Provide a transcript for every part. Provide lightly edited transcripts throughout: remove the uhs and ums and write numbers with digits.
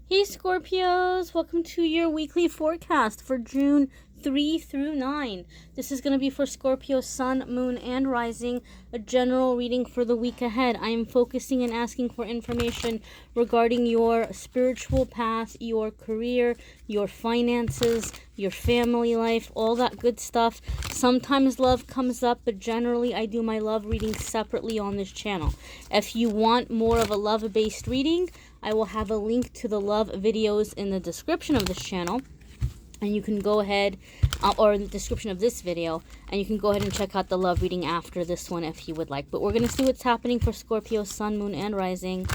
Hey Scorpios, welcome to your weekly forecast for June 3 through 9. This is going to be for Scorpio, Sun, Moon, and Rising, a general reading for the week ahead. I am focusing and asking for information regarding your spiritual path, your career, your finances, your family life, all that good stuff. Sometimes love comes up, but generally I do my love readings separately on this channel. If you want more of a love-based reading, I will have a link to the love videos in the description of this channel, and you can go ahead, or in the description of this video, and you can go ahead and check out the love reading after this one if you would like. But we're going to see what's happening for Scorpio, Sun, Moon, and Rising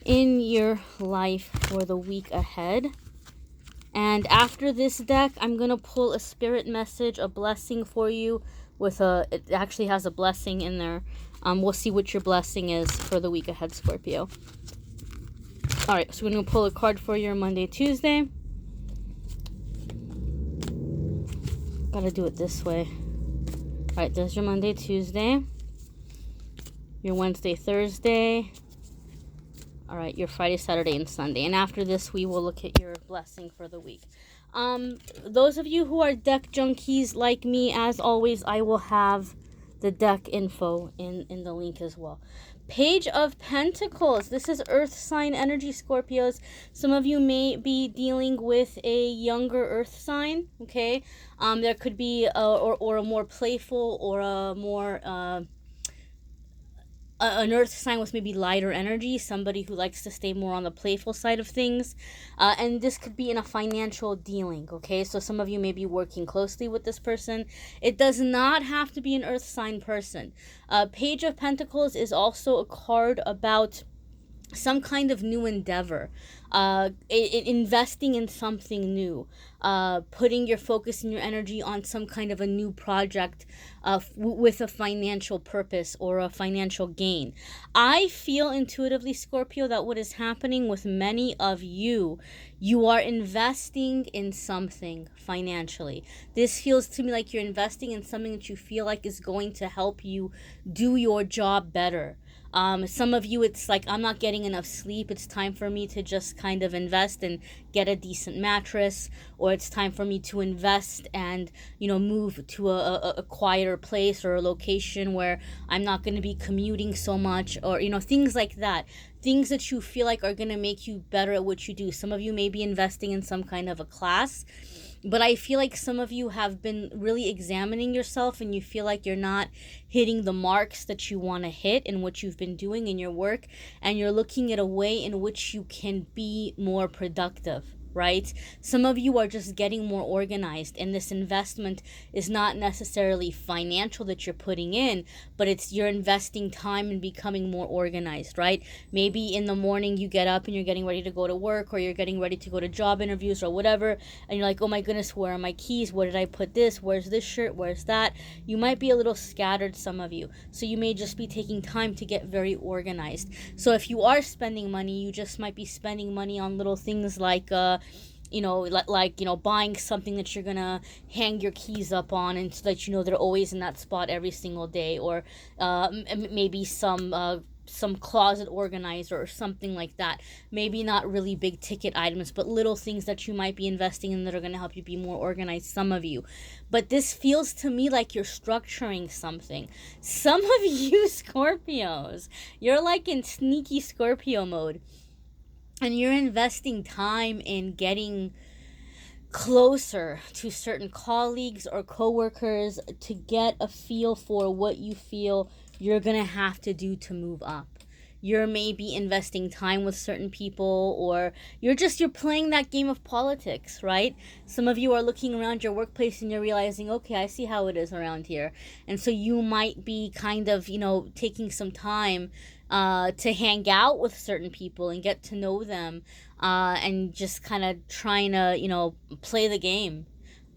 in your life for the week ahead. And after this deck, I'm going to pull a spirit message, a blessing for you with it actually has a blessing in there. We'll see what your blessing is for the week ahead, Scorpio. Alright, so we're going to pull a card for your Monday, Tuesday. Gotta do it this way. Alright, there's your Monday, Tuesday. Your Wednesday, Thursday. Alright, your Friday, Saturday, and Sunday. And after this, we will look at your blessing for the week. Those of you who are deck junkies like me, as always, I will have the deck info in the link as well. Page of Pentacles. This is Earth sign energy, Scorpios. Some of you may be dealing with a younger Earth sign, okay? There could be or a more playful or a more an Earth sign with maybe lighter energy, somebody who likes to stay more on the playful side of things. And this could be in a financial dealing, okay? So some of you may be working closely with this person. It does not have to be an Earth sign person. Page of Pentacles is also a card about some kind of new endeavor, investing in something new, putting your focus and your energy on some kind of a new project with a financial purpose or a financial gain. I feel intuitively, Scorpio, that what is happening with many of you, you are investing in something financially. This feels to me like you're investing in something that you feel like is going to help you do your job better. Some of you, it's like, I'm not getting enough sleep. It's time for me to just kind of invest and get a decent mattress, or it's time for me to invest and, you know, move to a quieter place or a location where I'm not going to be commuting so much, or, you know, things like that. Things that you feel like are going to make you better at what you do. Some of you may be investing in some kind of a class, but I feel like some of you have been really examining yourself and you feel like you're not hitting the marks that you want to hit in what you've been doing in your work, and you're looking at a way in which you can be more productive. Right? Some of you are just getting more organized, and this investment is not necessarily financial that you're putting in, but it's you're investing time in becoming more organized, right? Maybe in the morning you get up and you're getting ready to go to work, or you're getting ready to go to job interviews or whatever, and you're like, oh my goodness, where are my keys? Where did I put this? Where's this shirt? Where's that? You might be a little scattered, some of you. So you may just be taking time to get very organized. So if you are spending money, you just might be spending money on little things like you know, like, you know, buying something that you're gonna hang your keys up on, and so that you know they're always in that spot every single day, or maybe some closet organizer or something like that. Maybe not really big ticket items, but little things that you might be investing in that are going to help you be more organized, some of you. But this feels to me like you're structuring something. Some of you Scorpios, you're like in sneaky Scorpio mode, and you're investing time in getting closer to certain colleagues or coworkers to get a feel for what you feel you're gonna have to do to move up. You're maybe investing time with certain people, or you're playing that game of politics, right? Some of you are looking around your workplace and you're realizing, okay, I see how it is around here. And so you might be kind of, you know, taking some time to hang out with certain people and get to know them, and just kind of trying to, you know, play the game.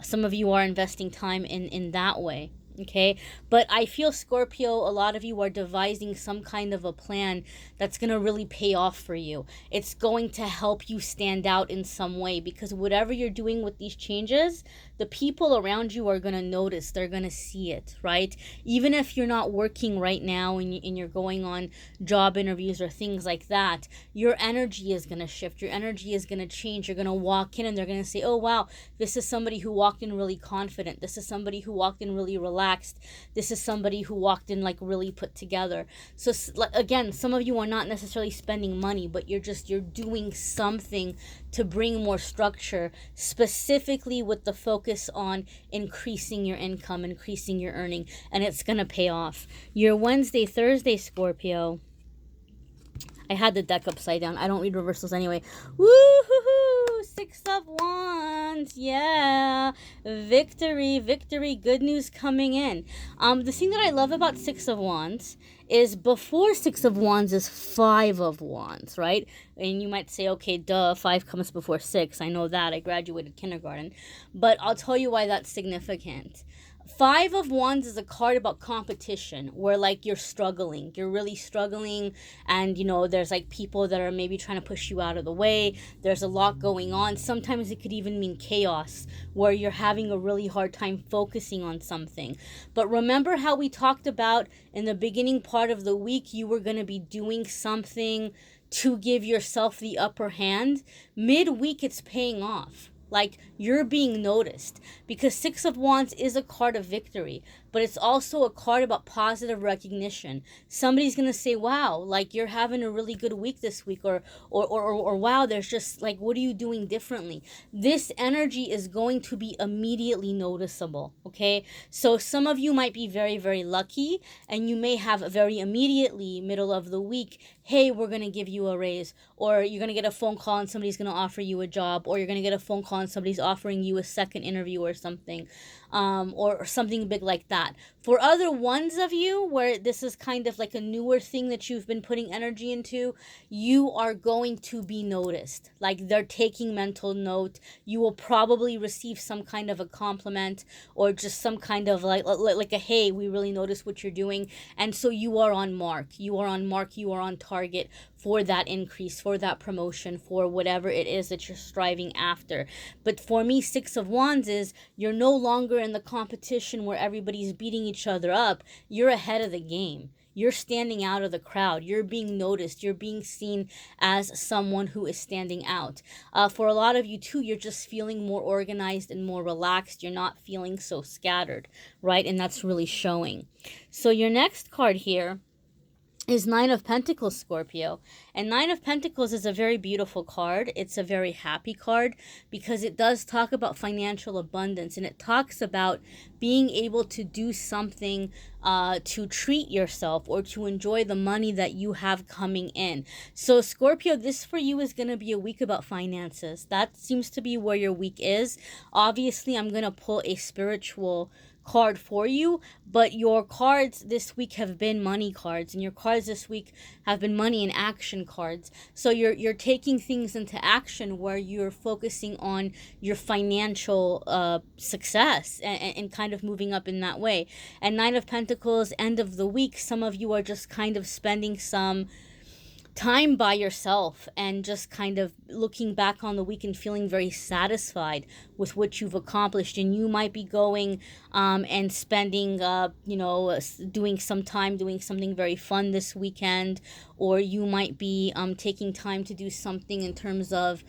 Some of you are investing time in that way. Okay, but I feel, Scorpio, a lot of you are devising some kind of a plan that's going to really pay off for you. It's going to help you stand out in some way, because whatever you're doing with these changes, the people around you are going to notice. They're going to see it, right? Even if you're not working right now and you're going on job interviews or things like that, your energy is going to shift. Your energy is going to change. You're going to walk in and they're going to say, oh, wow, this is somebody who walked in really confident. This is somebody who walked in really relaxed. This is somebody who walked in like really put together. So again, some of you are not necessarily spending money, but you're doing something to bring more structure, specifically with the focus on increasing your income, increasing your earning, and it's going to pay off. Your Wednesday, Thursday, Scorpio. I had the deck upside down. I don't read reversals anyway. Woo-hoo-hoo! 6 of Wands. Yeah. Victory, victory. Good news coming in. The thing that I love about 6 of Wands is before 6 of Wands is 5 of Wands, right? And you might say, okay, duh, 5 comes before 6. I know that. I graduated kindergarten. But I'll tell you why that's significant. 5 of Wands is a card about competition, where like you're struggling, you're really struggling, and you know there's like people that are maybe trying to push you out of the way. There's a lot going on. Sometimes it could even mean chaos, where you're having a really hard time focusing on something. But remember how we talked about in the beginning part of the week, you were going to be doing something to give yourself the upper hand. Midweek, it's paying off. Like, you're being noticed, because 6 of Wands is a card of victory, but it's also a card about positive recognition. Somebody's going to say, wow, like you're having a really good week this week, or wow, there's just like, what are you doing differently? This energy is going to be immediately noticeable. Okay. So some of you might be very, very lucky, and you may have very immediately middle of the week, hey, we're going to give you a raise, or you're going to get a phone call and somebody's going to offer you a job, or you're going to get a phone call and somebody's offering you a second interview or something, or something big like that. For other ones of you where this is kind of like a newer thing that you've been putting energy into, you are going to be noticed. Like, they're taking mental note. You will probably receive some kind of a compliment, or just some kind of like a, hey, we really noticed what you're doing. And so you are on mark. You are on mark. You are on target for that increase, for that promotion, for whatever it is that you're striving after. But for me, 6 of Wands is you're no longer in the competition where everybody's beating each other up. You're ahead of the game. You're standing out of the crowd. You're being noticed. You're being seen as someone who is standing out. For a lot of you too, you're just feeling more organized and more relaxed. You're not feeling so scattered, right? And that's really showing. So your next card here is 9 of Pentacles, Scorpio. And 9 of Pentacles is a very beautiful card. It's a very happy card, because it does talk about financial abundance, and it talks about being able to do something to treat yourself, or to enjoy the money that you have coming in. So Scorpio, this for you is going to be a week about finances. That seems to be where your week is. Obviously, I'm going to pull a spiritual card for you, but your cards this week have been money cards, and your cards this week have been money and action cards. So you're taking things into action, where you're focusing on your financial success, and kind of moving up in that way. And 9 of Pentacles, end of the week, some of you are just kind of spending some time by yourself and just kind of looking back on the week and feeling very satisfied with what you've accomplished. And you might be going and spending doing some time doing something very fun this weekend, or you might be taking time to do something in terms of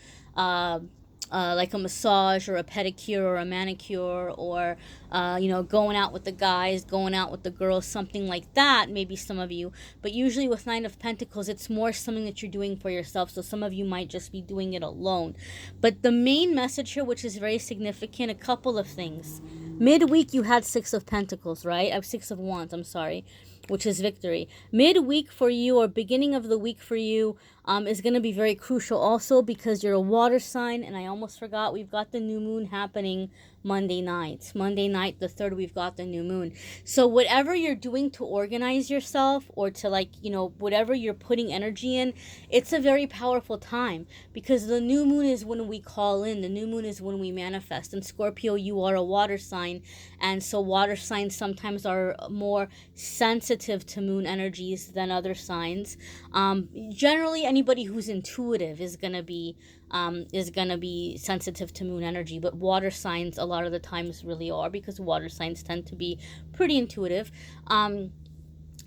like a massage, or a pedicure, or a manicure, or going out with the guys, going out with the girls, something like that. Maybe some of you, but usually with 9 of Pentacles, it's more something that you're doing for yourself. So some of you might just be doing it alone. But the main message here, which is very significant, a couple of things. Midweek, you had 6 of Pentacles, right? 6 of Wands, I'm sorry, which is victory. Midweek for you, or beginning of the week for you, is going to be very crucial also because you're a water sign. And I almost forgot, we've got the new moon happening Monday night. Monday night, the 3rd, we've got the new moon. So whatever you're doing to organize yourself, or to, like, you know, whatever you're putting energy in, it's a very powerful time, because the new moon is when we call in. The new moon is when we manifest. And Scorpio, you are a water sign. And so water signs sometimes are more sensitive to moon energies than other signs. Generally, anybody who's intuitive is gonna be sensitive to moon energy, but water signs a lot of the times really are, because water signs tend to be pretty intuitive.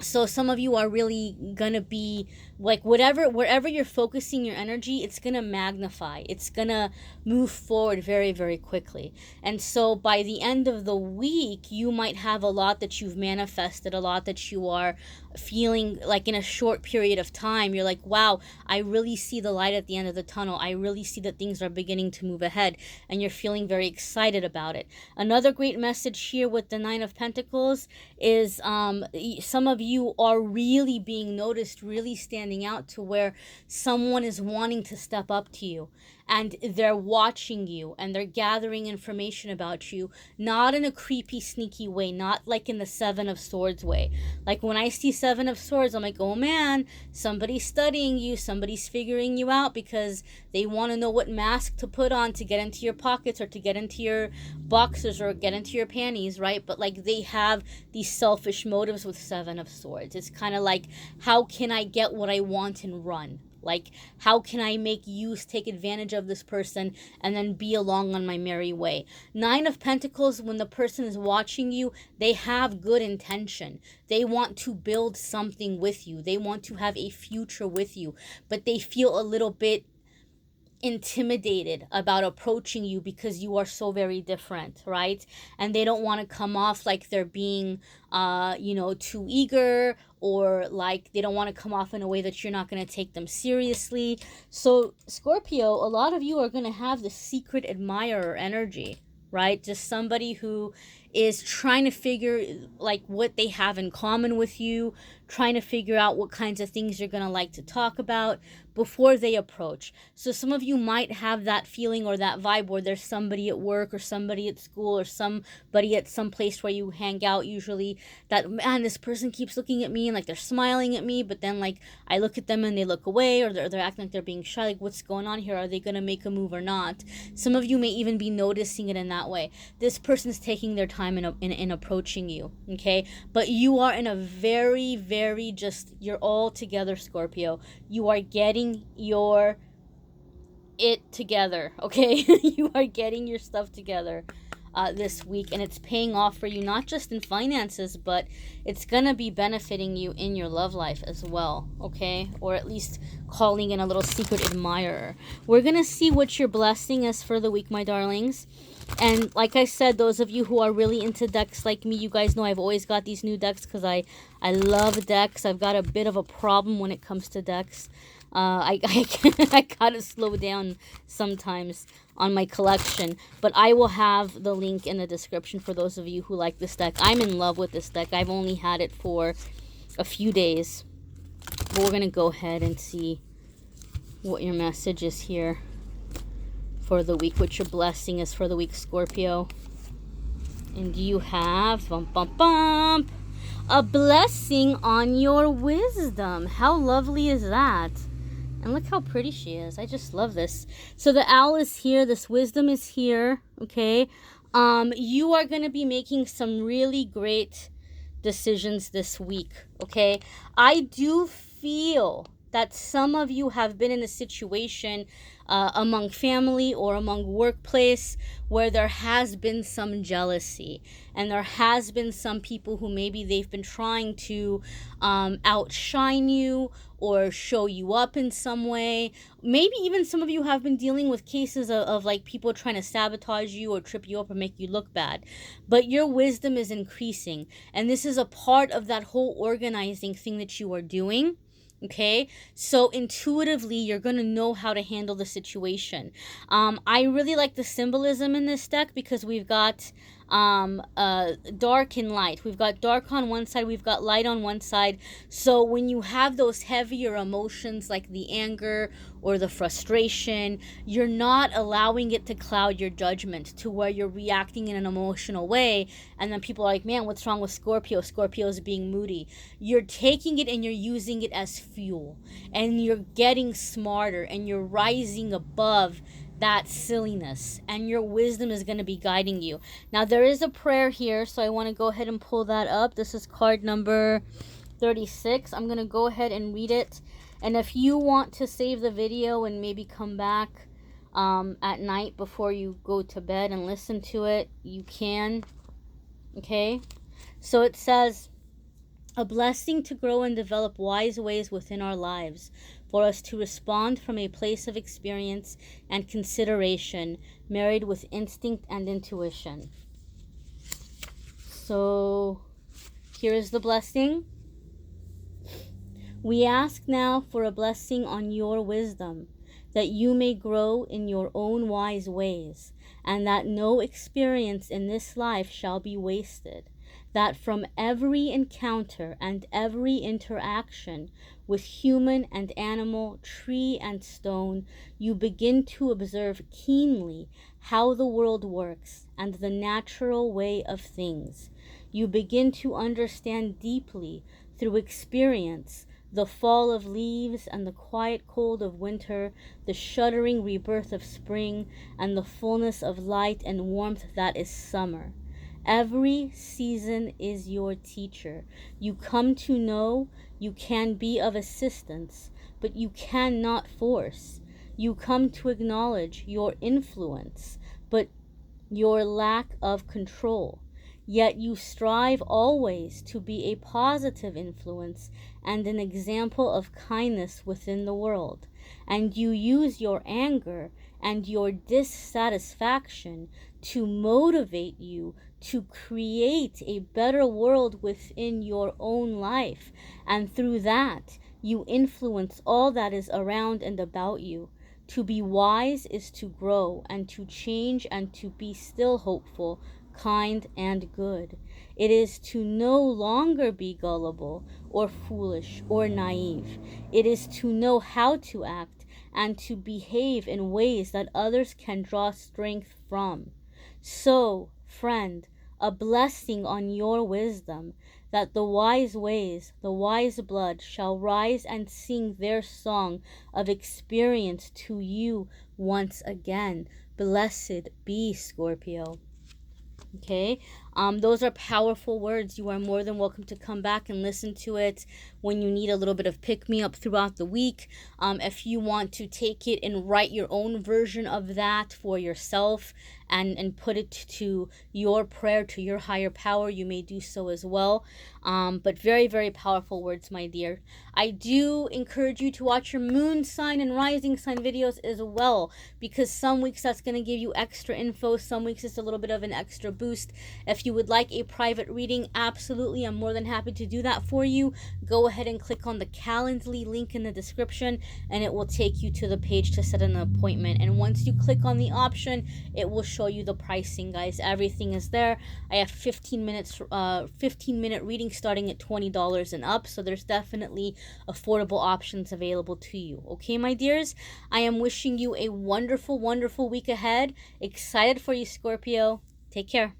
So some of you are really gonna be like, wherever you're focusing your energy, it's gonna magnify. It's gonna move forward very, very quickly. And so by the end of the week, you might have a lot that you've manifested, a lot that you are feeling like in a short period of time. You're like, wow, I really see the light at the end of the tunnel. I really see that things are beginning to move ahead, and you're feeling very excited about it. Another great message here with the 9 of Pentacles is some of you are really being noticed, really standing out, to where someone is wanting to step up to you, and they're watching you, and they're gathering information about you, not in a creepy, sneaky way, not like in the 7 of Swords way. Like when I see 7 of Swords, I'm like, oh man, somebody's studying you, somebody's figuring you out, because they want to know what mask to put on to get into your pockets, or to get into your boxers, or get into your panties, right? But like, they have these selfish motives with 7 of Swords. It's kind of like, how can I get what I want and run? Like, how can I make use, take advantage of this person, and then be along on my merry way? 9 of Pentacles, when the person is watching you, they have good intention. They want to build something with you. They want to have a future with you, but they feel a little bit intimidated about approaching you because you are so very different, right? And they don't want to come off like they're being too eager, or like they don't want to come off in a way that you're not going to take them seriously. So Scorpio, a lot of you are going to have the secret admirer energy, right? Just somebody who is trying to figure like what they have in common with you, trying to figure out what kinds of things you're going to like to talk about before they approach. So some of you might have that feeling or that vibe where there's somebody at work, or somebody at school, or somebody at some place where you hang out usually, that, man, this person keeps looking at me and like they're smiling at me, but then like I look at them and they look away, or they're acting like they're being shy. Like, what's going on here? Are they going to make a move or not? Some of you may even be noticing it in that way. This person's taking their time in approaching you, okay? But you are in a very, very you're all together, Scorpio. You are getting it together, okay? You are getting your stuff together this week, and it's paying off for you, not just in finances, but it's gonna be benefiting you in your love life as well, okay? Or at least calling in a little secret admirer. We're gonna see what your blessing is for the week, my darlings. And like I said, those of you who are really into decks like me, you guys know I've always got these new decks because I love decks. I've got a bit of a problem when it comes to decks. I gotta slow down sometimes on my collection, but I will have the link in the description for those of you who like this deck. I'm in love with this deck. I've only had it for a few days, but we're gonna go ahead and see what your message is here for the week, what your blessing is for the week, Scorpio. And you have a blessing on your wisdom. How lovely is that? And look how pretty she is. I just love this. So the owl is here. This wisdom is here. Okay. You are going to be making some really great decisions this week. Okay. I do feel that some of you have been in a situation among family or among workplace where there has been some jealousy, and there has been some people who maybe they've been trying to outshine you or show you up in some way. Maybe even some of you have been dealing with cases of like people trying to sabotage you or trip you up or make you look bad. But your wisdom is increasing, and this is a part of that whole organizing thing that you are doing. Okay, so intuitively, you're going to know how to handle the situation. I really like the symbolism in this deck because we've got dark and light. We've got dark on one side, we've got light on one side. So when you have those heavier emotions like the anger or the frustration, you're not allowing it to cloud your judgment to where you're reacting in an emotional way, and then people are like, man, what's wrong with Scorpio? Scorpio is being moody. You're taking it and you're using it as fuel, and you're getting smarter, and you're rising above that silliness, and your wisdom is going to be guiding you. Now there is a prayer here, so I want to go ahead and pull that up. This is card number 36. I'm going to go ahead and read it, and if you want to save the video and maybe come back at night before you go to bed and listen to it, you can. Okay, so it says, a blessing to grow and develop wise ways within our lives, for us to respond from a place of experience and consideration, married with instinct and intuition. So here is the blessing. We ask now for a blessing on your wisdom, that you may grow in your own wise ways, and that no experience in this life shall be wasted, that from every encounter and every interaction with human and animal, tree and stone, you begin to observe keenly how the world works and the natural way of things. You begin to understand deeply through experience the fall of leaves and the quiet cold of winter, the shuddering rebirth of spring, and the fullness of light and warmth that is summer. Every season is your teacher. You come to know you can be of assistance, but you cannot force. You come to acknowledge your influence, but your lack of control. Yet you strive always to be a positive influence and an example of kindness within the world. And you use your anger and your dissatisfaction to motivate you to create a better world within your own life. And through that, you influence all that is around and about you. To be wise is to grow and to change and to be still hopeful, kind, and good. It is to no longer be gullible or foolish or naive. It is to know how to act and to behave in ways that others can draw strength from. So, friend, a blessing on your wisdom, that the wise ways, the wise blood shall rise and sing their song of experience to you once again. Blessed be Scorpio. Okay, those are powerful words. You are more than welcome to come back and listen to it when you need a little bit of pick-me-up throughout the week. If you want to take it and write your own version of that for yourself and put it to your prayer, to your higher power, you may do so as well. But very, very powerful words, my dear. I do encourage you to watch your moon sign and rising sign videos as well, because some weeks that's going to give you extra info. Some weeks it's a little bit of an extra boost. If you would like a private reading, absolutely, I'm more than happy to do that for you. Go ahead and click on the Calendly link in the description, and it will take you to the page to set an appointment. And once you click on the option, it will show you the pricing, guys. Everything is there. I have 15-minute readings starting at $20 and up, so there's definitely affordable options available to you. Okay, my dears, I am wishing you a wonderful, wonderful week ahead. Excited for you, Scorpio. Take care.